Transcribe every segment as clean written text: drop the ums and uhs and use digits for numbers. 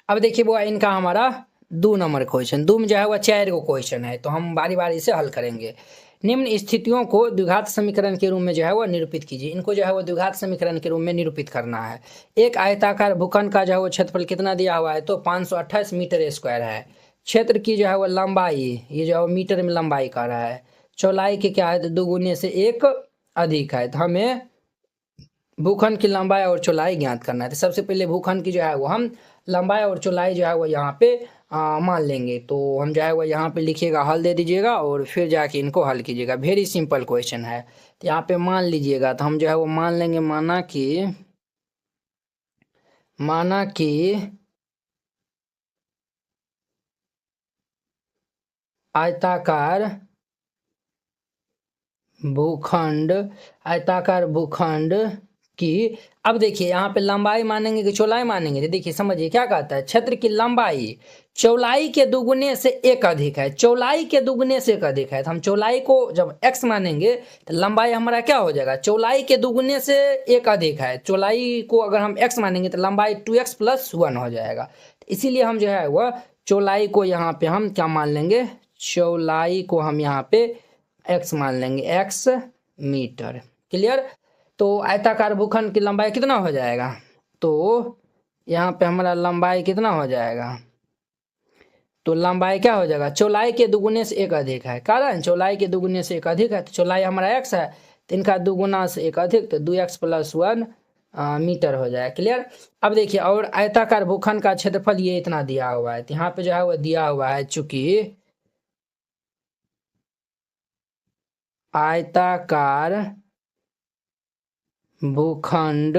अब देखिए वो इनका हमारा 2 नंबर क्वेश्चन, 2 में जो है वह 4 गो क्वेश्चन है, तो हम बारी-बारी से हल करेंगे। निम्न स्थितियों को द्विघात समीकरण के रूप में जो है वह निरूपित कीजिए। इनको जो है वो द्विघात समीकरण के रूप में निरूपित करना है। एक आयताकार भूखंड का जो है वो क्षेत्रफल कितना दिया हुआ है, तो 528 मीटर स्क्वायर है। क्षेत्र की जो है वो लंबाई, ये जो है मीटर में लंबाई का रहा है। चौड़ाई की क्या है, तो 2 गुने से 1 अधिक है। तो हमें भूखंड की लंबाई और चौड़ाई ज्ञात करना है। तो सबसे पहले भूखंड की जो है वो हम लंबाई और चौड़ाई जो है वो यहाँ पे मान लेंगे। तो हम जो है वो यहाँ पे लिखिएगा, हल दे दीजिएगा और फिर जाके इनको हल कीजिएगा। वेरी सिंपल क्वेश्चन है। तो यहाँ पे मान लीजिएगा, तो हम जो है वो मान लेंगे, माना कि आयताकार भूखंड की, अब देखिए यहाँ पे लंबाई मानेंगे कि चौड़ाई मानेंगे। तो देखिए समझिए क्या कहता है, क्षेत्र की लंबाई चौड़ाई के दुगुने से 1 अधिक है। चौड़ाई के दुगुने से 1 अधिक है, तो हम चौड़ाई को जब x मानेंगे तो लंबाई हमारा क्या हो जाएगा, चौड़ाई के दुगुने से 1 अधिक है। चौड़ाई को अगर हम x मानेंगे तो लंबाई 2x + 1 हो जाएगा। इसीलिए हम जो है वह चौड़ाई को यहाँ पे हम क्या मान लेंगे, चौड़ाई को हम यहाँ पे x मान लेंगे, x मीटर। क्लियर। तो आयताकार भूखंड की लंबाई कितना हो जाएगा, तो यहाँ पे हमारा लंबाई कितना हो जाएगा, तो लंबाई क्या हो जाएगा, चौड़ाई के दुगुने से 1 अधिक है। कारण चौड़ाई के दुगुने से 1 अधिक है, तो चौड़ाई हमारा x है, तो इनका दुगुना से 1 अधिक, तो 2x + 1 मीटर हो जाएगा। क्लियर। अब देखिए, और आयताकार भूखंड का क्षेत्रफल ये इतना दिया हुआ है। तो यहाँ पे जो है वो दिया हुआ है, चूंकि आयताकार भूखंड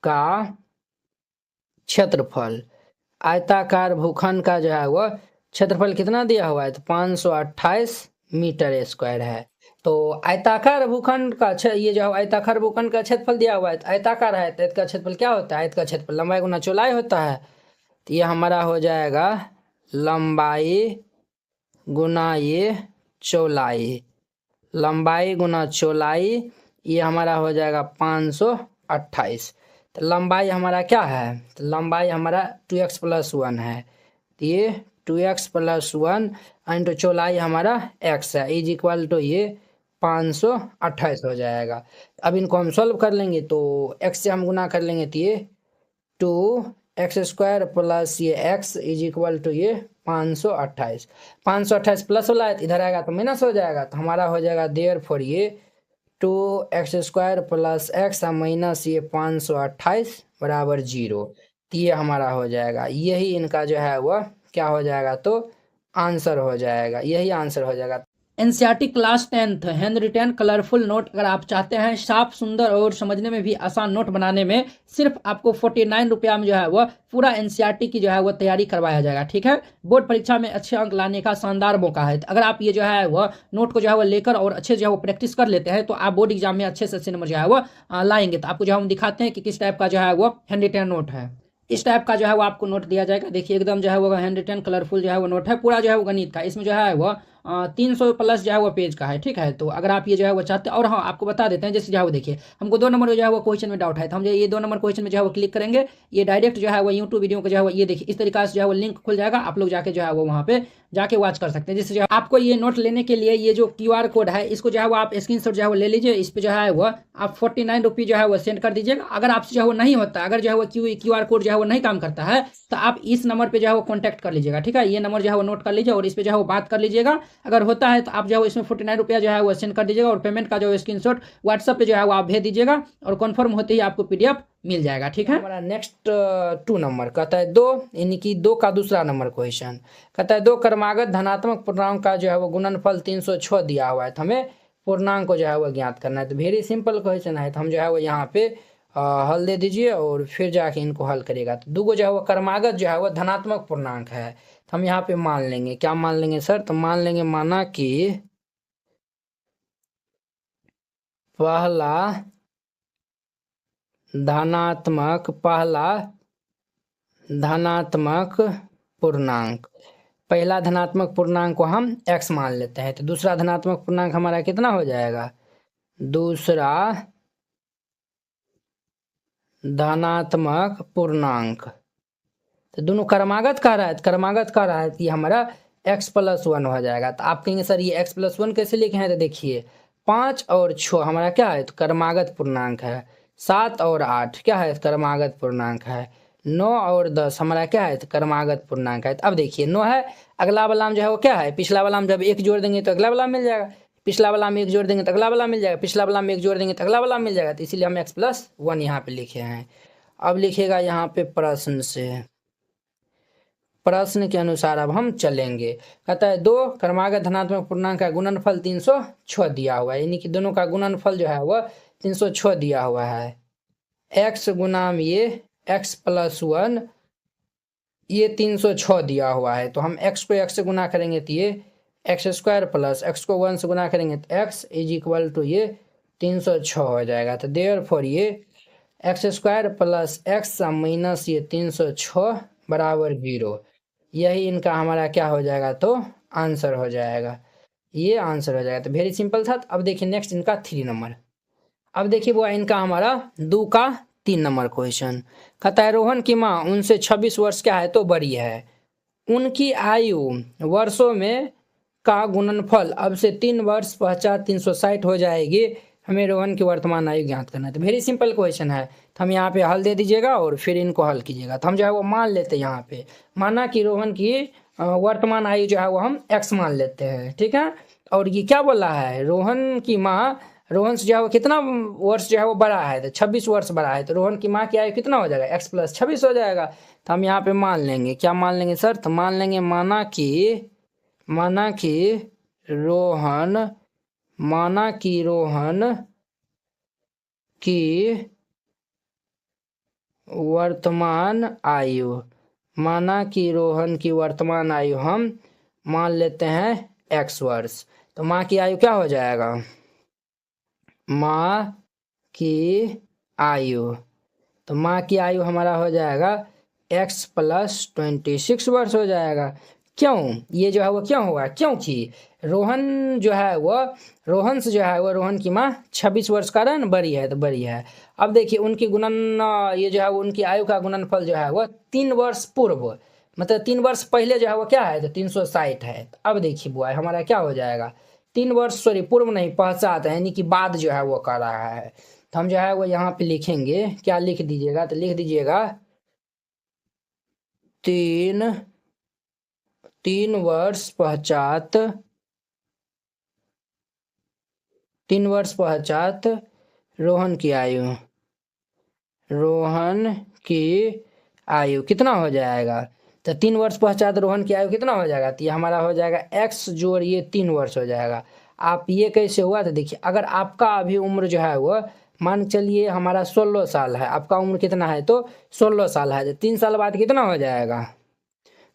का क्षेत्रफल, आयताकार भूखंड का जो है वो क्षेत्रफल कितना दिया हुआ है, तो 528 मीटर स्क्वायर है। तो आयताकार भूखंड का ये जो आयताकार भूखंड का क्षेत्रफल दिया हुआ है, तो आयताकार है तो इसका क्षेत्रफल क्या होता है, इसका क्षेत्रफल लंबाई गुना चौड़ाई होता है। तो ये हमारा हो जाएगा लंबाई गुना ये चौड़ाई, लंबाई गुना चौड़ाई, ये हमारा हो जाएगा 528। तो लंबाई हमारा क्या है, तो लंबाई हमारा 2x + 1 है। तो ये 2x + 1 इंटू चौड़ाई हमारा x है, इज इक्वल टू ये 528 हो जाएगा। अब इनको हम सॉल्व कर लेंगे, तो x से हम गुना कर लेंगे, तो ये 2x² + ये x इज इक्वल टू ये 528। 528 प्लस वाला है, इधर आएगा तो माइनस हो जाएगा। तो हमारा हो जाएगा देयरफॉर ये 2x² + x माइनस ये 528 बराबर 0। तो ये हमारा हो जाएगा, यही इनका जो है वह क्या हो जाएगा, तो आंसर हो जाएगा, यही आंसर हो जाएगा। NCERT class 10th hand retain colourful note अगर आप चाहते हैं साफ सुंदर और समझने में भी आसान नोट बनाने में, सिर्फ आपको 49 रुपया में जो है वह पूरा एनसीईआरटी की जो है वह तैयारी करवाया जाएगा। ठीक है, बोर्ड परीक्षा में अच्छे अंक लाने का शानदार मौका है। अगर आप ये जो है वह नोट को जो है वह लेकर और अच्छे जो है वो प्रैक्टिस कर लेते हैं, तो आप बोर्ड एग्जाम में अच्छे से अच्छे नंबर जो है वह लाएंगे। तो आपको जो है हम दिखाते हैं कि किस टाइप का जो है वो हैंड रिटेन नोट है। इस टाइप का जो है वो आपको नोट दिया जाएगा। देखिए एकदम जो है वो हैंड रिटेन कलरफुल जो है वो नोट है, पूरा जो है वो गणित का, इसमें जो है वो 300 प्लस जो है वो पेज का है। ठीक है, तो अगर आप ये जो है वो चाहते हैं, और हाँ आपको बता देते हैं, जैसे जो है वो देखिए हमको 2 नंबर जो है वो क्वेश्चन में डाउट है, तो हम जो ये 2 नंबर क्वेश्चन में जो है वो क्लिक करेंगे, ये डायरेक्ट जो है वो यूट्यूब वीडियो को जो है वो ये देखिए इस तरीके से जो है वो लिंक खुल जाएगा। आप लोग जाके जो है वो वहाँ पे जाके वॉच कर सकते हैं। जिससे जो आपको ये नोट लेने के लिए ये जो QR कोड है, इसको जो है वो आप स्क्रीनशॉट जो है वो ले लीजिए। इस पे जो है वो आप 49 रुपये जो है वो सेंड कर दीजिएगा। अगर आपसे जो है वो नहीं होता, अगर जो है वो QR कोड जो है वो नहीं काम करता है, तो आप इस नंबर पे जो है वो कॉन्टैक्ट कर लीजिएगा। ठीक है, ये नंबर जो है वो नोट कर लीजिए और इस पे जो है वो बात कर लीजिएगा। अगर होता है तो आप जो है इसमें 49 रुपया जो है वो सेंड कर दीजिएगा और पेमेंट का जो है स्क्रीनशॉट व्हाट्सएप पे जो है वो आप भेज दीजिएगा और कन्फर्म होते ही आपको PDF मिल जाएगा। ठीक है, हमारा नेक्स्ट 2 नंबर कहता है 2, यानी कि 2 का दूसरा नंबर क्वेश्चन कहता है 2 क्रमागत धनात्मक पूर्णांक का जो है वो गुणनफल 306 दिया हुआ है। तो हमें पूर्णांक को जो है वो ज्ञात करना है। तो वेरी सिंपल क्वेश्चन है, तो हम जो है वो यहाँ पे हल दे दीजिए और फिर जाके इनको हल करेगा। तो 2 जो है वो क्रमागत जो है वो धनात्मक पूर्णांक है, तो हम यहाँ पे मान लेंगे, क्या मान लेंगे सर, तो मान लेंगे माना कि पहला धनात्मक पूर्णांक, पहला धनात्मक पूर्णांक को हम x मान लेते हैं। तो दूसरा धनात्मक पूर्णांक हमारा कितना हो जाएगा, दूसरा धनात्मक पूर्णांक तो दोनों क्रमागत कह रहा है, क्रमागत कह रहा है कि हमारा x+1 हो जाएगा। तो आप कहेंगे सर ये x+1 कैसे लिखे हैं? तो देखिए 5 और 6 हमारा क्या है? तो क्रमागत पूर्णांक है। 7 और 8 क्या है? क्रमागत पूर्णांक है। 9 और 10 हमारा क्या है? तो क्रमागत पूर्णांक है। तो अब देखिए 9 है, अगला वाला में जो है वो क्या है? पिछला वाला में जब 1 जोड़ देंगे तो अगला वाला मिल जाएगा, पिछला वाला में 1 जोड़ देंगे तो अगला वाला मिल जाएगा, पिछला वाला में 1 जोड़ देंगे तो अगला वाला मिल जाएगा। तो इसीलिए हम x+1 यहाँ पे लिखे हैं। अब लिखिएगा यहाँ पे प्रश्न से, प्रश्न के अनुसार अब हम चलेंगे। कहता है दो क्रमागत धनात्मक पूर्णांक का गुणनफल 306 दिया हुआ है, यानी कि दोनों का गुणनफल जो है वह 306 दिया हुआ है। x गुनाम ये x+1 ये 306 दिया हुआ है। तो हम x को x से गुना करेंगे तो ये x² प्लस x को 1 से गुना करेंगे तो x = ये 306 हो जाएगा। तो देयरफॉर ये x² प्लस x माइनस ये 306 बराबर 0, यही इनका हमारा क्या हो जाएगा? तो आंसर हो जाएगा, ये आंसर हो जाएगा। तो वेरी सिंपल था। अब देखिए नेक्स्ट इनका 3 नंबर। अब देखिए वो इनका हमारा 2 का 3 नंबर क्वेश्चन। कहता है रोहन की माँ उनसे 26 वर्ष क्या है? तो बड़ी है। उनकी आयु वर्षों में का गुणनफल अब से 3 वर्ष पश्चात 360 हो जाएगी। हमें रोहन की वर्तमान आयु ज्ञात करना है। तो वेरी सिंपल क्वेश्चन है। तो हम यहाँ पे हल दे दीजिएगा और फिर इनको हल कीजिएगा। तो हम जो है वो मान लेते हैं, यहाँ पे माना कि रोहन की वर्तमान आयु जो है वो हम x मान लेते हैं, ठीक है। और ये क्या बोला है? रोहन की माँ, रोहन से जो है वो कितना वर्ष जो है वो बड़ा है? तो 26 वर्ष बड़ा है। तो रोहन की माँ की आयु कितना हो जाएगा? x+26 हो जाएगा। तो हम यहाँ पे मान लेंगे, क्या मान लेंगे सर? तो मान लेंगे माना कि रोहन की वर्तमान आयु, माना कि रोहन की वर्तमान आयु हम मान लेते हैं x वर्ष। तो माँ की आयु क्या हो जाएगा? माँ की आयु, तो माँ की आयु हमारा हो जाएगा x+26 वर्ष हो जाएगा। क्यों? ये जो है वो क्यों होगा? क्योंकि रोहन जो है वो, रोहन से जो है वो रोहन की माँ 26 वर्ष का रन बड़ी है, तो बड़ी है। अब देखिए उनकी गुणन, ये जो है वो उनकी आयु का गुणनफल जो है वो 3 वर्ष पूर्व, मतलब 3 वर्ष पहले जो है वो क्या है? तो 360 है। तो अब देखिए बुआ हमारा क्या हो जाएगा? 3 वर्ष सॉरी पूर्व नहीं, पश्चात है, यानी कि बाद जो है वो कर रहा है। तो हम जो है वो यहाँ पे लिखेंगे, क्या लिख दीजिएगा? तो लिख दीजिएगा 3 वर्ष पश्चात, 3 वर्ष पश्चात रोहन की आयु, रोहन की आयु कितना हो जाएगा? तो 3 वर्ष पश्चात रोहन की आयु कितना हो जाएगा? तो ये हमारा हो जाएगा x जोड़ ये 3 वर्ष हो जाएगा। आप ये कैसे हुआ? तो देखिए अगर आपका अभी उम्र जो है वो मान चलिए हमारा 16 साल है, आपका उम्र कितना है? तो 16 साल है। तो 3 साल बाद कितना हो जाएगा?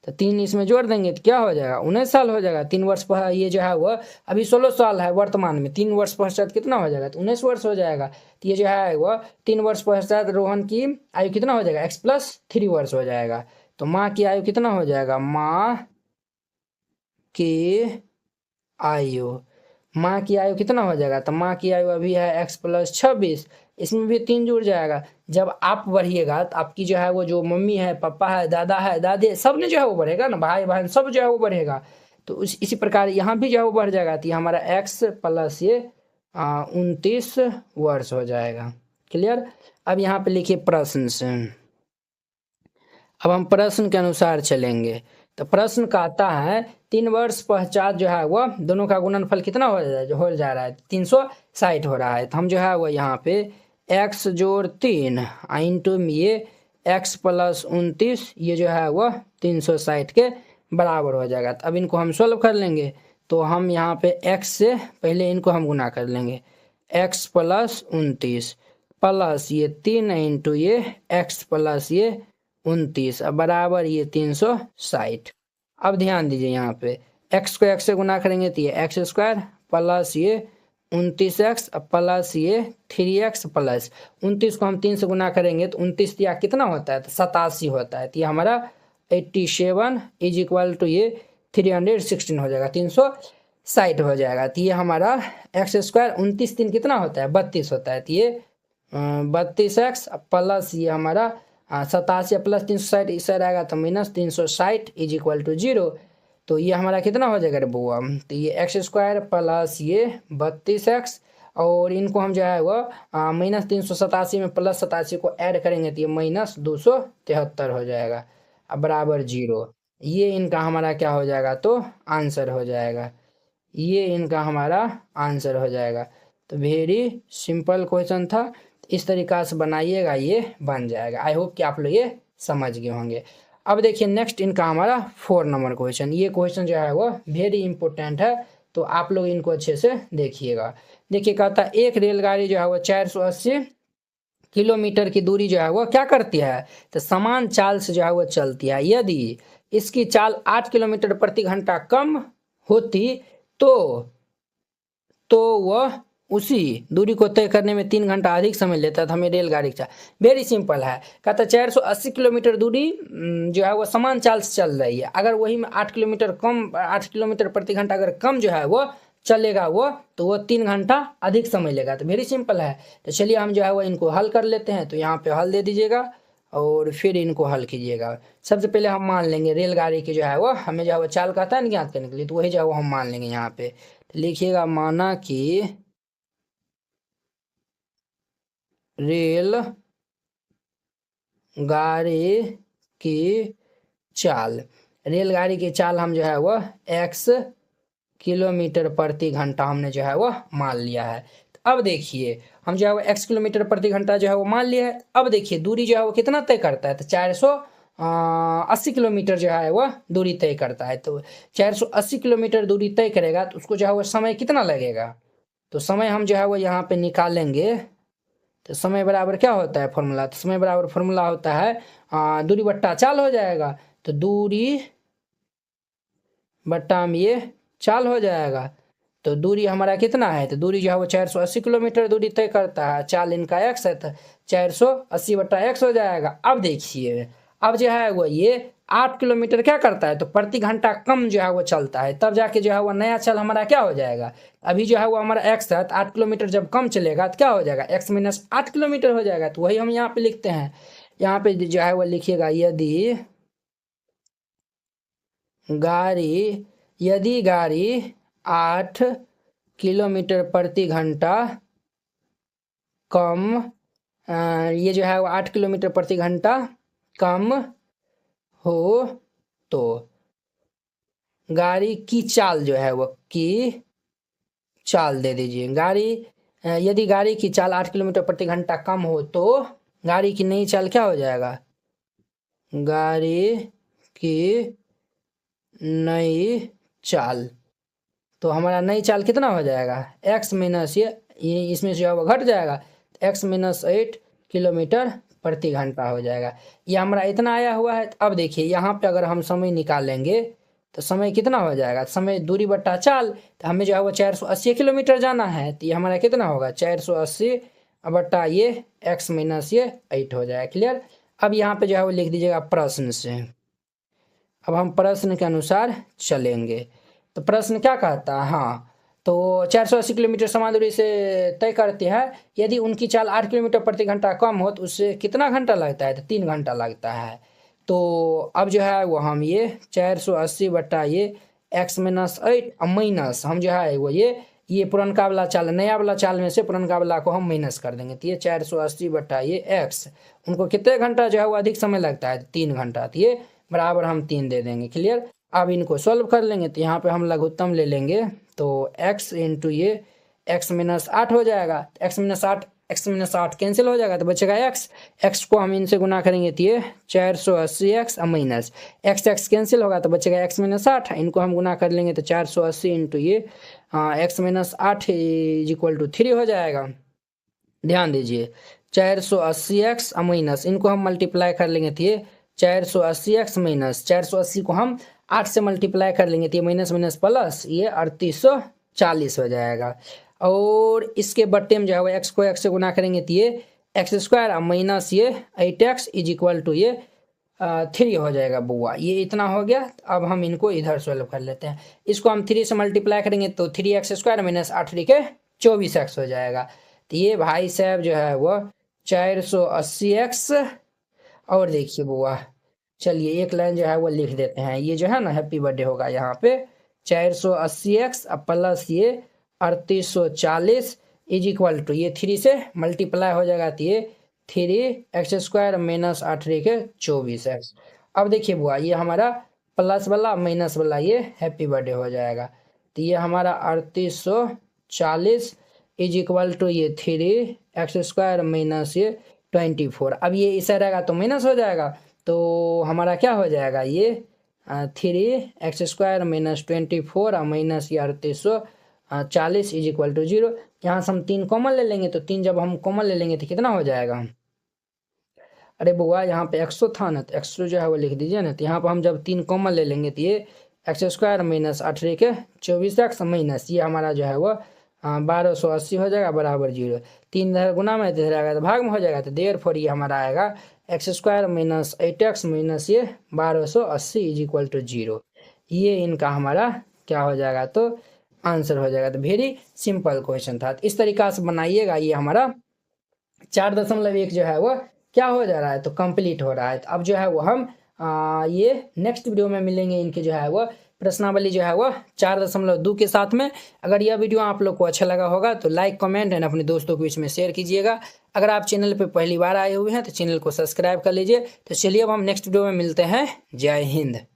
तो 3 इसमें जोड़ देंगे तो क्या हो जाएगा? 19 साल हो जाएगा। 3 वर्ष पर ये जो है वो अभी 16 साल है वर्तमान में, 3 वर्ष पश्चात कितना हो जाएगा? तो 19 वर्ष हो जाएगा। तो ये जो है वो 3 वर्ष पश्चात रोहन की आयु कितना हो जाएगा? x+3 वर्ष हो जाएगा। तो माँ की आयु कितना हो जाएगा? माँ की आयु, माँ की आयु कितना हो जाएगा? तो माँ की आयु अभी है x+26, इसमें भी 3 जुड़ जाएगा। जब आप बढ़िएगा तो आपकी जो है वो जो मम्मी है, पापा है, दादा है, दादी, सब ने जो है वो बढ़ेगा ना, भाई बहन सब जो है वो बढ़ेगा। तो इसी प्रकार यहाँ भी जो है वो बढ़ जाएगा। तो ये हमारा x+ ये 29 वर्ष हो जाएगा। क्लियर? अब यहाँ पे लिखिए प्रश्न से, अब हम प्रश्न के अनुसार चलेंगे। तो प्रश्न कहता है 3 वर्ष पश्चात जो है वो दोनों का गुणनफल कितना हो जा रहा है? 360 हो रहा है। तो हम जो है वो यहाँ पे x जोड़ 3 इंटू ये x+29 ये जो है वो 360 के बराबर हो जाएगा। तो अब इनको हम सॉल्व कर लेंगे। तो हम यहाँ पे x से पहले इनको हम गुना कर लेंगे, x+29 प्लस ये 3 इंटू ये x प्लस ये 29 अब बराबर ये 360। अब ध्यान दीजिए यहाँ पे x को x से गुना करेंगे तो ये x² प्लस ये 29x प्लस ये 3x प्लस 29 को हम 3 से गुना करेंगे तो 29 या कितना होता है? तो 87 होता है। तो ये हमारा 87 = ये 316 हो जाएगा, 360 हो जाएगा। तो ये हमारा x² 29 3 कितना होता है? 32 होता है। तो ये 32x प्लस ये हमारा 87 प्लस 360 इस साइड आएगा तो माइनस 360 इज इक्वल टू 0। तो ये हमारा कितना हो जाएगा रे बुआ, तो ये एक्स स्क्वायर प्लस ये 32x, और इनको हम जो है वो माइनस 387 में प्लस 87 को ऐड करेंगे तो ये माइनस 273 हो जाएगा, अब बराबर 0। ये इनका हमारा क्या हो जाएगा, तो आंसर हो जाएगा, ये इनका हमारा आंसर हो जाएगा। तो वेरी सिंपल क्वेश्चन था, इस तरीका से बनाइएगा ये बन जाएगा। आई होप कि आप लोग ये समझ गए होंगे। अब देखिए नेक्स्ट इनका हमारा 4 नंबर क्वेश्चन, ये क्वेश्चन जो है वो वेरी इंपॉर्टेंट है, तो आप लोग इनको अच्छे से देखिएगा। देखिए कहता है एक रेलगाड़ी जो है वो 480 किलोमीटर की दूरी जो है वो क्या करती है, तो समान चाल से जो है वो चलती है। यदि इसकी चाल 8 किलोमीटर प्रति घंटा कम होती तो वह उसी दूरी को तय करने में 3 घंटा अधिक समय लेता था। हमें रेलगाड़ी का वेरी सिंपल है, कहता 480 किलोमीटर दूरी जो है वो समान चाल से चल रही है, अगर वही में 8 किलोमीटर प्रति घंटा अगर कम जो है वो चलेगा वो, तो वो 3 घंटा अधिक समय लेगा। तो वेरी सिंपल है, तो चलिए हम जो है वो इनको हल कर लेते हैं। तो यहाँ पे हल दे दीजिएगा और फिर इनको हल कीजिएगा। सबसे पहले हम मान लेंगे रेलगाड़ी की जो है वो हमें जो है वो चाल कहता है ना ज्ञात करने के लिए, तो वही जो है वो हम मान लेंगे। यहाँ पे लिखिएगा माना कि रेल गाड़ी की चाल, रेलगाड़ी की चाल हम जो है वो x किलोमीटर प्रति घंटा हमने जो है वो मान लिया है। अब देखिए हम जो है वो x किलोमीटर प्रति घंटा जो है वो मान लिया है। अब देखिए दूरी जो है वो कितना तय करता है, तो 480 किलोमीटर जो है वो दूरी तय करता है। तो 480 किलोमीटर दूरी तय करेगा तो उसको जो है वो समय कितना लगेगा, तो समय हम जो है वो यहाँ पे निकालेंगे। तो समय बराबर क्या होता है फॉर्मूला, तो समय बराबर फॉर्मूला होता है दूरी बट्टा चाल हो जाएगा। तो दूरी बट्टा में ये चाल हो जाएगा। तो दूरी हमारा कितना है, तो दूरी जो है वो 480 किलोमीटर दूरी तय करता है, चाल इनका x है, तो 480 बट्टा x हो जाएगा। अब देखिए अब जो है वो ये 8 किलोमीटर क्या करता है, तो प्रति घंटा कम जो है वो चलता है, तब जाके जो है वो नया चाल हमारा क्या हो जाएगा। अभी जो है वो हमारा x है, तो 8 किलोमीटर जब कम चलेगा तो क्या हो जाएगा, x माइनस 8 किलोमीटर हो जाएगा। तो वही हम यहाँ पे लिखते हैं, यहाँ पे जो है वो लिखिएगा यदि गाड़ी 8 किलोमीटर प्रति घंटा कम ये जो है वो 8 किलोमीटर प्रति घंटा कम हो तो गाड़ी की चाल जो है वो की चाल दे दीजिए। यदि गाड़ी की चाल 8 किलोमीटर प्रति घंटा कम हो तो गाड़ी की नई चाल क्या हो जाएगा, गाड़ी की नई चाल, तो हमारा नई चाल कितना हो जाएगा, x माइनस ये इसमें जो है वो घट जाएगा, x माइनस 8 किलोमीटर प्रति घंटा हो जाएगा। ये हमारा इतना आया हुआ है। अब देखिए यहाँ पे अगर हम समय निकालेंगे तो समय कितना हो जाएगा, समय दूरी बट्टा चाल, तो हमें जो है वो 480 किलोमीटर जाना है, तो ये हमारा कितना होगा 480 बट्टा ये x माइनस ये 8 हो जाएगा। क्लियर। अब यहाँ पे जो है वो लिख दीजिएगा प्रश्न से। अब हम प्रश्न के अनुसार चलेंगे। तो प्रश्न क्या कहता है, हाँ तो 480 किलोमीटर समान दूरी से तय करती है, यदि उनकी चाल 8 किलोमीटर प्रति घंटा कम हो तो उससे कितना घंटा लगता है, तो 3 घंटा लगता है। तो अब जो है वो हम ये 480 बट्टा ये x माइनस 8 माइनस हम जो है वो ये पुरनका वाला चाल, नया वाला चाल में से पुरनका वाला को हम माइनस कर देंगे। तो ये 480 बट्टा ये x, उनको कितने घंटा जो है वो अधिक समय लगता है, 3 घंटा, तो ये बराबर हम 3 दे देंगे। क्लियर। अब इनको सॉल्व कर लेंगे, तो यहाँ पे हम लघुत्तम ले लेंगे, तो x इंटू ये x माइनस 8 हो जाएगा, x माइनस 8 कैंसिल हो जाएगा, तो बचेगा x को हम इनसे गुना करेंगे तो ये 480x माइनस x कैंसिल होगा तो बचेगा x माइनस 8, इनको हम गुना कर लेंगे तो 480 इंटू ये x minus 8 is equal to 3 हो जाएगा। ध्यान दीजिए 480x माइनस इनको हम मल्टीप्लाई कर लेंगे तो ये 480x माइनस 480 को हम 8 से मल्टीप्लाई कर लेंगे तो ये माइनस माइनस प्लस ये 3840 हो जाएगा। और इसके बट्टे में जो है वो x को x से गुना करेंगे तो ये एक्स स्क्वायर माइनस ये 8x इज इक्वल टू ये 3 हो जाएगा बुआ। ये इतना हो गया। अब हम इनको इधर सॉल्व कर लेते हैं। इसको हम 3 से मल्टीप्लाई करेंगे तो 3x स्क्वायर माइनस 8 के 24x हो जाएगा। तो ये भाई साहब जो है वो 480x और देखिए बुआ, चलिए एक लाइन जो है वो लिख देते हैं। ये जो है ना हैप्पी बर्थडे होगा यहाँ पे 480x प्लस ये 3840 इज इक्वल टू ये 3 से मल्टीप्लाई हो जाएगा तो ये 3x² माइनस 8 के 24x। अब देखिए बुआ, ये हमारा प्लस वाला माइनस वाला ये हैप्पी बर्थडे हो जाएगा। तो ये हमारा 3840 इज इक्वल टू ये 3x² माइनस ये 24। अब ये इसे रहेगा तो माइनस हो जाएगा, तो हमारा क्या हो जाएगा ये 3x² माइनस 24 और माइनस ये 3840 इज इक्वल टू 0। यहाँ से हम 3 कॉमन ले लेंगे, तो 3 जब हम कॉमन ले लेंगे तो कितना हो जाएगा। अरे बुआ यहाँ पे एक्सो था ना, तो एक्सो जो है वो लिख दीजिए ना। तो यहाँ पर हम जब 3 कॉमन ले लेंगे तो ये x² माइनस 8 के 24x माइनस ये हमारा जो है वो 1280 हो जाएगा बराबर 0। 3 इधर गुना में इधर आएगा तो भाग में हो जाएगा, तो देयरफॉर ये हमारा आएगा x² माइनस 8x माइनस ये 1280 इज इक्वल टू 0। ये इनका हमारा क्या हो जाएगा, तो आंसर हो जाएगा। तो वेरी सिंपल क्वेश्चन था। तो इस तरीका से बनाइएगा। ये हमारा 4.1 जो है वो क्या हो जा रहा है, तो कंप्लीट हो रहा है। तो अब जो है वो हम ये नेक्स्ट वीडियो में मिलेंगे। इनके जो है वो प्रश्नावली जो है वो 4.2 के साथ में। अगर यह वीडियो आप लोग को अच्छा लगा होगा तो लाइक कमेंट एंड अपने दोस्तों के बीच में शेयर कीजिएगा। अगर आप चैनल पे पहली बार आए हुए हैं तो चैनल को सब्सक्राइब कर लीजिए। तो चलिए अब हम नेक्स्ट वीडियो में मिलते हैं। जय हिंद।